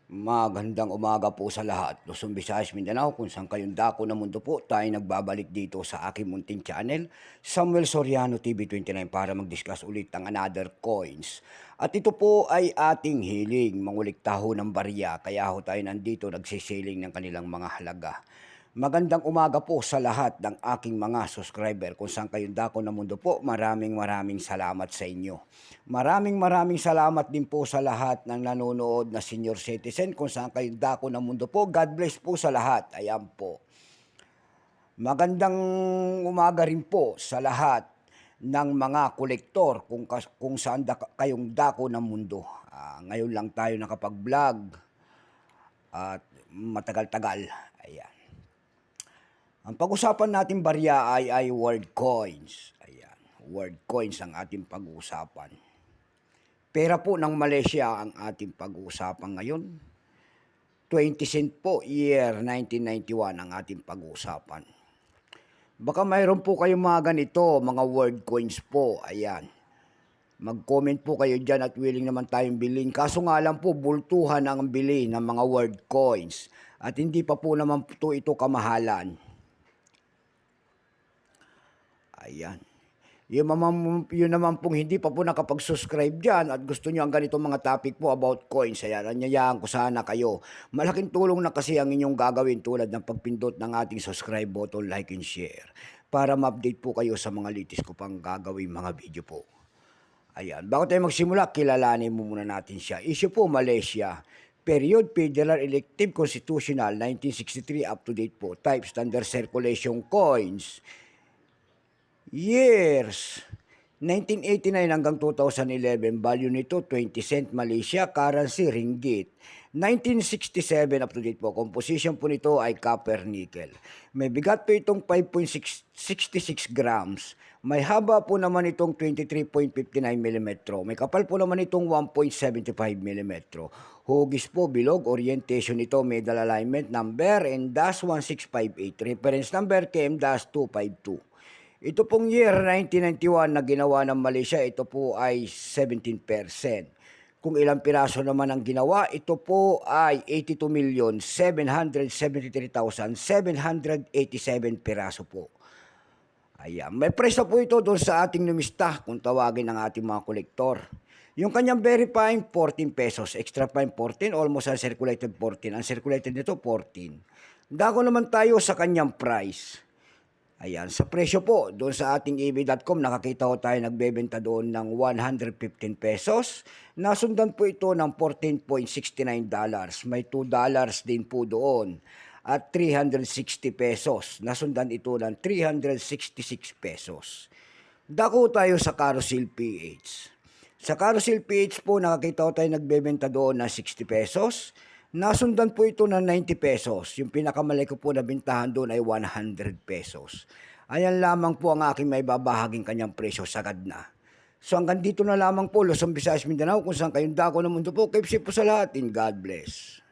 Magandang umaga po sa lahat. Luzon, Visayas, Mindanao, kung saan kayong dako ng mundo po, tayo nagbabalik dito sa aking munting channel, Samuel Soriano TV 29 para mag-discuss ulit ng another coins. At ito po ay ating hiling, mangulikta ho ng barya, kaya ho tayo nandito nagsisiling ng kanilang mga halaga. Magandang umaga po sa lahat ng aking mga subscriber. Kung saan kayong dako ng mundo po, maraming salamat sa inyo. Maraming salamat din po sa lahat ng nanonood na senior citizen. Kung saan kayong dako ng mundo po, God bless po sa lahat. Ayan po. Magandang umaga rin po sa lahat ng mga kolektor kung saan kayong dako ng mundo. Ngayon lang tayo nakapag-vlog at matagal-tagal. Ayan. Ang pag-usapan natin barya ay world coins. Ayan, world coins ang ating pag-uusapan. Pera po ng Malaysia ang ating pag-uusapan ngayon. 20 cent po, year 1991 ang ating pag-uusapan. Baka mayroon po kayong mga ganito, mga world coins po. Ayan. Mag-comment po kayo dyan at willing naman tayong bilhin. Kaso nga lang po, bultuhan ang bili ng mga world coins. At hindi pa po naman ito kamahalan. Ayan. Yun naman pong hindi pa po nakapag-subscribe dyan at gusto nyo ang ganitong mga topic po about coins. Ayan, anyayaan ko sana kayo. Malaking tulong na kasi ang inyong gagawin tulad ng pagpindot ng ating subscribe button, like and share. Para ma-update po kayo sa mga latest ko pang gagawin mga video po. Ayan, bago tayo magsimula, kilalanin muna natin siya. Issue po, Malaysia. Period, Federal Elective Constitutional, 1963, up to date po. Type, Standard Circulation Coins. Years, 1989 hanggang 2011, value nito 20 cent Malaysia, currency ringgit. 1967 up to date po, composition po nito ay copper nickel. May bigat po itong 5.66 grams. May haba po naman itong 23.59 mm. May kapal po naman itong 1.75 mm. Hugis po, bilog, orientation nito, medal alignment number N-1658. Reference number KM-252. Ito pong year 1991 na ginawa ng Malaysia, ito po ay 17%. Kung ilang piraso naman ang ginawa, ito po ay 82,773,787 piraso po. Ayan. May presyo po ito doon sa ating numista kung tawagin ng ating mga kolektor. Yung kanyang verifying 14 pesos, extra fine 14, almost uncirculated 14. Uncirculated nito 14. Dako naman tayo sa kanyang price. Ayan, sa presyo po, doon sa ating ebay.com, nakakita ko tayo nagbebenta doon ng 115 pesos. Nasundan po ito ng $14.69. May $2 din po doon. At 360 pesos. Nasundan ito ng 366 pesos. Dako tayo sa Carousel PH. Sa Carousel PH po, nakakita ko tayo nagbebenta doon ng 60 pesos. Nasundan po ito ng 90 pesos. Yung pinakamalaki ko po na bintahan doon ay 100 pesos. Ayan lamang po ang aking may babahaging kanyang presyo, sagad na. So hanggang dito na lamang po, Luzon, Visayas, Mindanao, kung saan kayong dako ng mundo po. Keep safe po sa lahat and God bless.